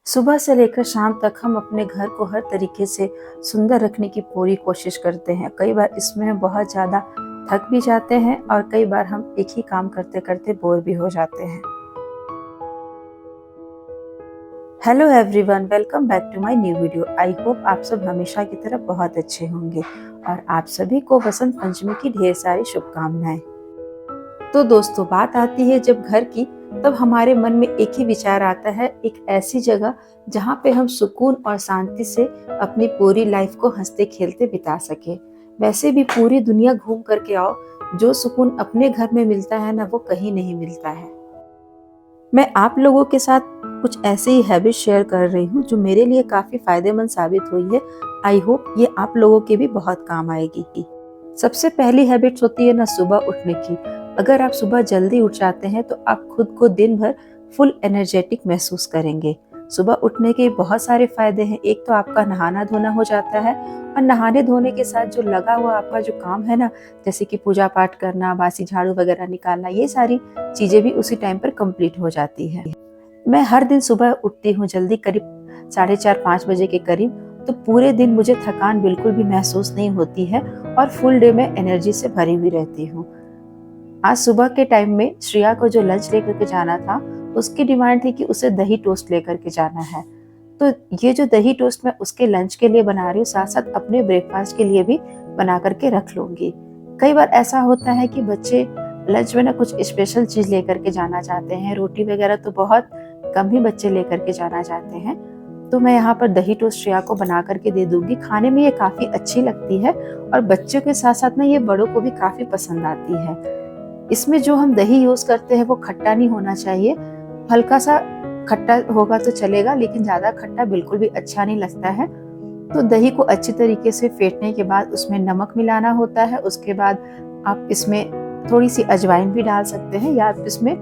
सुबह से लेकर शाम तक हम अपने घर को हर तरीके से सुंदर रखने की पूरी कोशिश करते हैं। कई बार इसमें हम बहुत ज़्यादा थक भी जाते हैं और कई बार हम एक ही काम करते करते बोर भी हो जाते हैं। Hello everyone, welcome back to my new video. I hope आप सब हमेशा की तरह बहुत अच्छे होंगे और आप सभी को बसंत पंचमी की ढेर सारी शुभकामनाएं। तो दोस्तों, बात आती है जब घर की, तब हमारे मन में एक ही विचार आता है, एक ऐसी जगह जहाँ पे हम सुकून और शांति से अपनी पूरी लाइफ को हंसते खेलते बिता सके। वैसे भी पूरी दुनिया घूम करके आओ, जो सुकून अपने घर में मिलता है ना, वो कहीं नहीं मिलता है। मैं आप लोगों के साथ कुछ ऐसे ही हैबिट शेयर कर रही हूँ जो मेरे लिए काफी फायदेमंद साबित हुई है। आई होप ये आप लोगों के भी बहुत काम आएगी। सबसे पहली हैबिट होती है ना, सुबह उठने की। अगर आप सुबह जल्दी उठ जाते हैं तो आप खुद को दिन भर फुल एनर्जेटिक महसूस करेंगे। सुबह उठने के बहुत सारे फायदे हैं। एक तो आपका नहाना धोना हो जाता है और नहाने धोने के साथ जो लगा हुआ आपका जो काम है ना, जैसे कि पूजा पाठ करना, बासी झाड़ू वगैरह निकालना, ये सारी चीजें भी उसी टाइम पर कंप्लीट हो जाती है। मैं हर दिन सुबह उठती हूँ जल्दी, करीब 4:30-5 बजे के करीब। तो पूरे दिन मुझे थकान बिल्कुल भी महसूस नहीं होती है और फुल डे में एनर्जी से भरी हुई रहती हूँ। आज सुबह के टाइम में श्रेया को जो लंच लेकर के जाना था, उसकी डिमांड थी कि उसे दही टोस्ट लेकर के जाना है। तो ये जो दही टोस्ट मैं उसके लंच के लिए बना रही हूँ, साथ साथ अपने ब्रेकफास्ट के लिए भी बना करके रख लूंगी। कई बार ऐसा होता है कि बच्चे लंच में ना कुछ स्पेशल चीज लेकर के जाना चाहते हैं। रोटी वगैरह तो बहुत कम ही बच्चे लेकर के जाना चाहते हैं। तो मैं यहाँ पर दही टोस्ट श्रेया को बना करके दे दूंगी। खाने में ये काफी अच्छी लगती है और बच्चों के साथ साथ ना ये बड़ों को भी काफी पसंद आती है। इसमें जो हम दही यूज करते हैं वो खट्टा नहीं होना चाहिए। हल्का सा खट्टा होगा तो चलेगा, लेकिन ज्यादा खट्टा बिल्कुल भी अच्छा नहीं लगता है। तो दही को अच्छी तरीके से फेंटने के बाद उसमें नमक मिलाना होता है। उसके बाद आप इसमें थोड़ी सी अजवाइन भी डाल सकते हैं या आप इसमें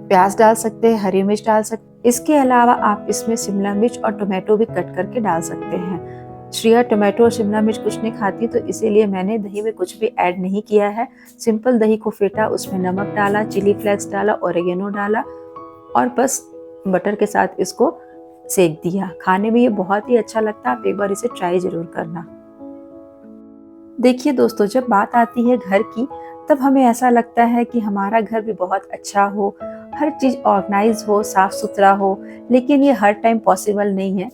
प्याज डाल सकते हैं, हरी मिर्च डाल सकते हैं। इसके अलावा आप इसमें शिमला मिर्च और टोमेटो भी कट करके डाल सकते हैं। श्रेया टोमेटो और शिमला मिर्च कुछ नहीं खाती, तो इसीलिए मैंने दही में कुछ भी ऐड नहीं किया है। सिंपल दही को फेंटा, उसमें नमक डाला, चिली फ्लेक्स डाला, ऑरिगेनो डाला और बस बटर के साथ इसको सेक दिया। खाने में ये बहुत ही अच्छा लगता है। आप एक बार इसे ट्राई जरूर करना। देखिए दोस्तों, जब बात आती है घर की, तब हमें ऐसा लगता है कि हमारा घर भी बहुत अच्छा हो, हर चीज ऑर्गेनाइज हो, साफ सुथरा हो, लेकिन ये हर टाइम पॉसिबल नहीं है।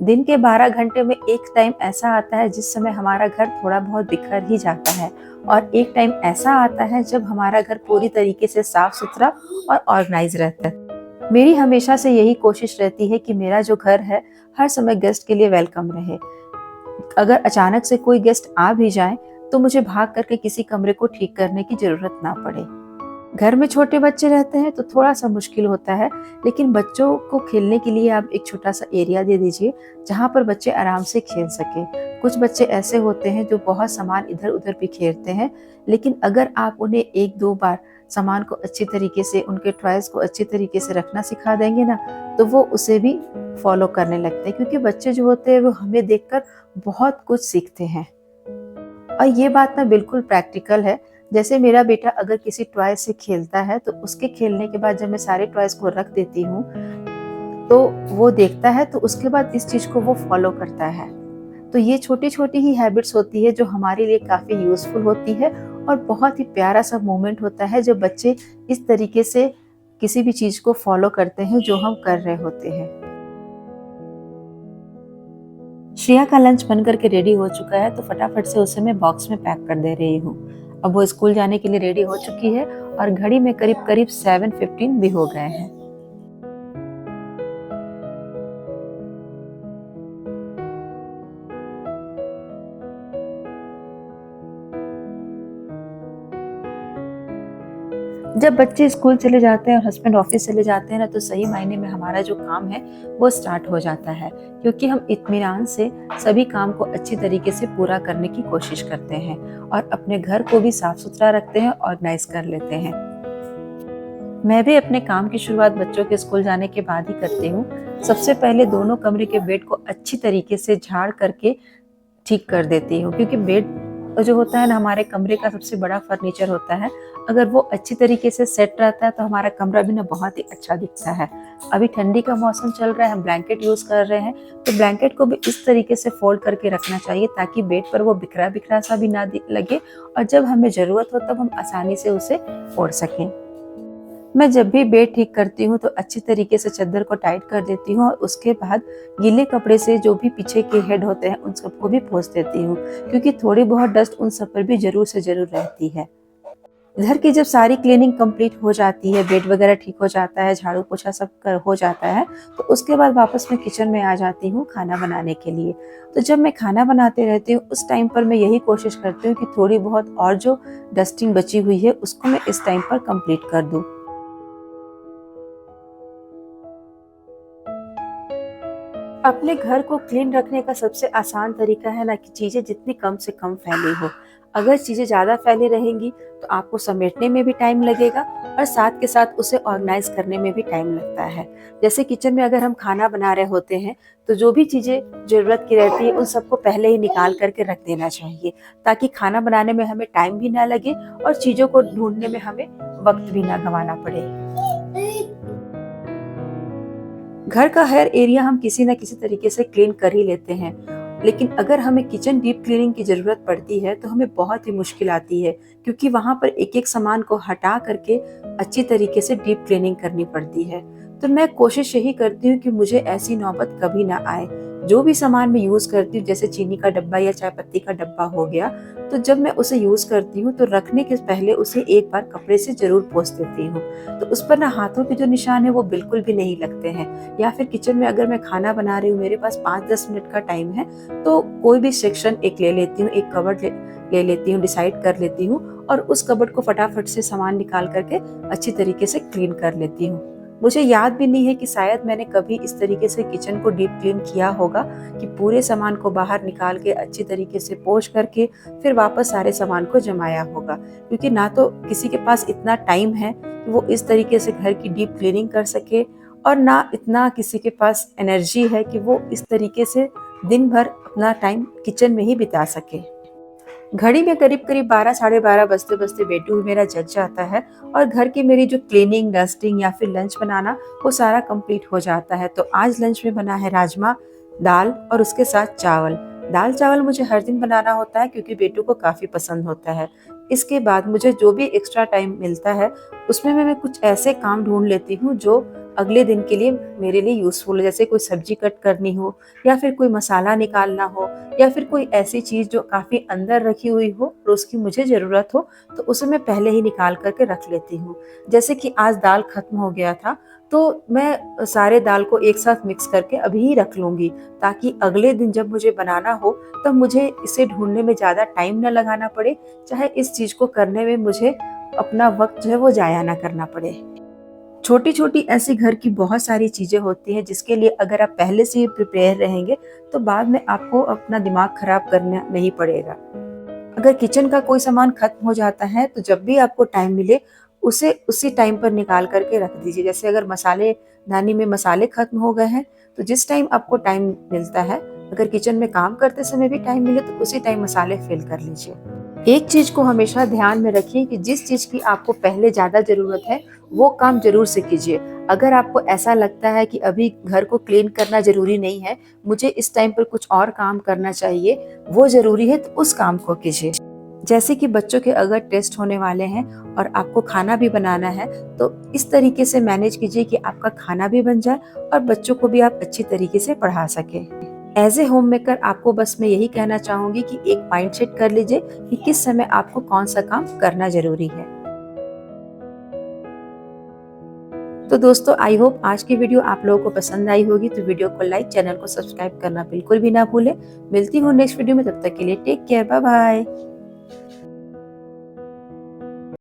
दिन के 12 घंटे में एक टाइम ऐसा आता है जिस समय हमारा घर थोड़ा बहुत बिखर ही जाता है और एक टाइम ऐसा आता है जब हमारा घर पूरी तरीके से साफ सुथरा और ऑर्गेनाइज रहता है। मेरी हमेशा से यही कोशिश रहती है कि मेरा जो घर है हर समय गेस्ट के लिए वेलकम रहे। अगर अचानक से कोई गेस्ट आ भी जाए तो मुझे भाग करके किसी कमरे को ठीक करने की जरूरत ना पड़े। घर में छोटे बच्चे रहते हैं तो थोड़ा सा मुश्किल होता है, लेकिन बच्चों को खेलने के लिए आप एक छोटा सा एरिया दे दीजिए जहाँ पर बच्चे आराम से खेल सके। कुछ बच्चे ऐसे होते हैं जो बहुत सामान इधर उधर बिखेरते हैं, लेकिन अगर आप उन्हें 1-2 बार सामान को अच्छी तरीके से, उनके टॉयज को अच्छी तरीके से रखना सिखा देंगे ना, तो वो उसे भी फॉलो करने लगते हैं। क्योंकि बच्चे जो होते हैं वो हमें देखकर बहुत कुछ सीखते हैं और ये बात ना बिल्कुल प्रैक्टिकल है। जैसे मेरा बेटा अगर किसी टॉय से खेलता है तो उसके खेलने के बाद जब मैं सारे टॉयज को रख देती हूँ तो वो देखता है, तो उसके बाद इस चीज को वो फॉलो करता है। तो ये छोटी छोटी ही हैबिट्स होती है जो हमारे लिए काफी यूजफुल होती है और बहुत ही प्यारा सा मोमेंट होता है जब बच्चे इस तरीके से किसी भी चीज को फॉलो करते हैं जो हम कर रहे होते हैं। श्रेया का लंच बन करके रेडी हो चुका है, तो फटाफट से उसे मैं बॉक्स में पैक कर दे रही हूँ। अब वो स्कूल जाने के लिए रेडी हो चुकी है और घड़ी में करीब करीब 7:15 भी हो गए हैं। जब बच्चे स्कूल चले जाते हैं और हस्बैंड ऑफिस चले जाते हैं ना, तो सही मायने में हमारा जो काम है वो स्टार्ट हो जाता है, क्योंकि हम इत्मीनान से सभी काम को अच्छी तरीके से पूरा करने की कोशिश करते हैं और अपने घर को भी साफ सुथरा रखते हैं, ऑर्गेनाइज कर लेते हैं। मैं भी अपने काम की शुरुआत बच्चों के स्कूल जाने के बाद ही करती हूँ। सबसे पहले दोनों कमरे के बेड को अच्छी तरीके से झाड़ करके ठीक कर देती हूँ, क्योंकि बेड जो होता है ना हमारे कमरे का सबसे बड़ा फर्नीचर होता है, अगर वो अच्छी तरीके से सेट रहता है तो हमारा कमरा भी ना बहुत ही अच्छा दिखता है। अभी ठंडी का मौसम चल रहा है, हम ब्लैंकेट यूज़ कर रहे हैं, तो ब्लैंकेट को भी इस तरीके से फोल्ड करके रखना चाहिए ताकि बेड पर वो बिखरा-बिखरा सा भी ना लगे और जब हमें ज़रूरत हो तब हम आसानी से उसे ओढ़ सकें। मैं जब भी बेड ठीक करती हूँ तो अच्छी तरीके से चद्दर को टाइट कर देती हूँ और उसके बाद गीले कपड़े से जो भी पीछे के हेड होते हैं उन सबको भी पोंछ देती हूँ, क्योंकि थोड़ी बहुत डस्ट उन सब पर भी जरूर से जरूर रहती है। घर की जब सारी क्लीनिंग कंप्लीट हो जाती है, बेड वगैरह ठीक हो जाता है, झाड़ू पोछा सब हो जाता है, तो उसके बाद वापस मैं किचन में आ जाती हूँ खाना बनाने के लिए। तो जब मैं खाना बनाते रहती हूँ उस टाइम पर मैं यही कोशिश करती हूँ कि थोड़ी बहुत और जो डस्टिंग बची हुई है उसको मैं इस टाइम पर कंप्लीट कर दूँ। अपने घर को क्लीन रखने का सबसे आसान तरीका है ना कि चीज़ें जितनी कम से कम फैली हो। अगर चीज़ें ज़्यादा फैली रहेंगी तो आपको समेटने में भी टाइम लगेगा और साथ के साथ उसे ऑर्गेनाइज करने में भी टाइम लगता है। जैसे किचन में अगर हम खाना बना रहे होते हैं तो जो भी चीज़ें ज़रूरत की रहती है उन सबको पहले ही निकाल करके रख देना चाहिए, ताकि खाना बनाने में हमें टाइम भी ना लगे और चीज़ों को ढूंढने में हमें वक्त भी ना गंवाना पड़े। घर का हर एरिया हम किसी न किसी तरीके से क्लीन कर ही लेते हैं, लेकिन अगर हमें किचन डीप क्लीनिंग की ज़रूरत पड़ती है तो हमें बहुत ही मुश्किल आती है, क्योंकि वहाँ पर एक-एक सामान को हटा करके अच्छी तरीके से डीप क्लीनिंग करनी पड़ती है। तो मैं कोशिश यही करती हूँ कि मुझे ऐसी नौबत कभी ना आए। जो भी सामान मैं यूज़ करती हूँ, जैसे चीनी का डब्बा या चाय पत्ती का डब्बा हो गया, तो जब मैं उसे यूज़ करती हूँ तो रखने के पहले उसे एक बार कपड़े से ज़रूर पोंछ देती हूँ। तो उस पर ना हाथों के जो निशान है वो बिल्कुल भी नहीं लगते हैं। या फिर किचन में अगर मैं खाना बना रही हूँ, मेरे पास 5-10 मिनट का टाइम है, तो कोई भी सेक्शन एक ले लेती हूँ, एक कबर्ड ले लेती हूँ, डिसाइड कर लेती हूँ और उस कबर्ड को फटाफट से सामान निकाल करके अच्छी तरीके से क्लीन कर लेती हूँ। मुझे याद भी नहीं है कि शायद मैंने कभी इस तरीके से किचन को डीप क्लीन किया होगा कि पूरे सामान को बाहर निकाल के अच्छी तरीके से पोंछ करके फिर वापस सारे सामान को जमाया होगा, क्योंकि ना तो किसी के पास इतना टाइम है कि वो इस तरीके से घर की डीप क्लीनिंग कर सके और ना इतना किसी के पास एनर्जी है कि वो इस तरीके से दिन भर अपना टाइम किचन में ही बिता सके। घड़ी में करीब करीब 12 साढ़े 12 बजते बजते बेडरूम मेरा जग जाता है और घर की मेरी जो क्लीनिंग, डस्टिंग या फिर लंच बनाना वो सारा कंप्लीट हो जाता है। तो आज लंच में बना है राजमा, दाल और उसके साथ चावल। दाल चावल मुझे हर दिन बनाना होता है क्योंकि बेटू को काफ़ी पसंद होता है। इसके बाद मुझे जो भी एक्स्ट्रा टाइम मिलता है उसमें मैं कुछ ऐसे काम ढूंढ लेती हूँ जो अगले दिन के लिए मेरे लिए यूज़फुल है, जैसे कोई सब्जी कट करनी हो या फिर कोई मसाला निकालना हो या फिर कोई ऐसी चीज़ जो काफ़ी अंदर रखी हुई हो और उसकी मुझे ज़रूरत हो, तो उसे मैं पहले ही निकाल करके रख लेती हूँ। जैसे कि आज दाल खत्म हो गया था तो मैं सारे दाल को एक साथ मिक्स करके अभी ही रख लूँगी, ताकि अगले दिन जब मुझे बनाना हो तब मुझे इसे ढूँढने में ज़्यादा टाइम ना लगाना पड़े, चाहे इस चीज़ को करने में मुझे अपना वक़्त जो है वो ज़ाया ना करना पड़े। छोटी-छोटी ऐसी घर की बहुत सारी चीज़ें होती हैं जिसके लिए अगर आप पहले से ही प्रिपेयर रहेंगे तो बाद में आपको अपना दिमाग खराब करना नहीं पड़ेगा। अगर किचन का कोई सामान खत्म हो जाता है तो जब भी आपको टाइम मिले उसे उसी टाइम पर निकाल करके रख दीजिए। जैसे अगर मसालेदानी में मसाले खत्म हो गए हैं तो जिस टाइम आपको टाइम मिलता है, अगर किचन में काम करते समय भी टाइम मिले तो उसी टाइम मसाले फिल कर लीजिए। एक चीज को हमेशा ध्यान में रखिए कि जिस चीज की आपको पहले ज्यादा जरूरत है वो काम जरूर से कीजिए। अगर आपको ऐसा लगता है कि अभी घर को क्लीन करना जरूरी नहीं है, मुझे इस टाइम पर कुछ और काम करना चाहिए, वो जरूरी है, तो उस काम को कीजिए। जैसे कि बच्चों के अगर टेस्ट होने वाले हैं और आपको खाना भी बनाना है तो इस तरीके से मैनेज कीजिए कि आपका खाना भी बन जाए और बच्चों को भी आप अच्छी तरीके से पढ़ा सके। एज ए होम मेकर आपको बस मैं यही कहना चाहूंगी कि एक माइंड सेट कर लीजिए कि किस समय आपको कौन सा काम करना जरूरी है। तो दोस्तों, आई होप आज की वीडियो आप लोगों को पसंद आई होगी। तो वीडियो को लाइक, चैनल को सब्सक्राइब करना बिल्कुल भी ना भूलें। मिलती हूँ नेक्स्ट वीडियो में, तब तक के लिए टेक केयर, बाय बाय।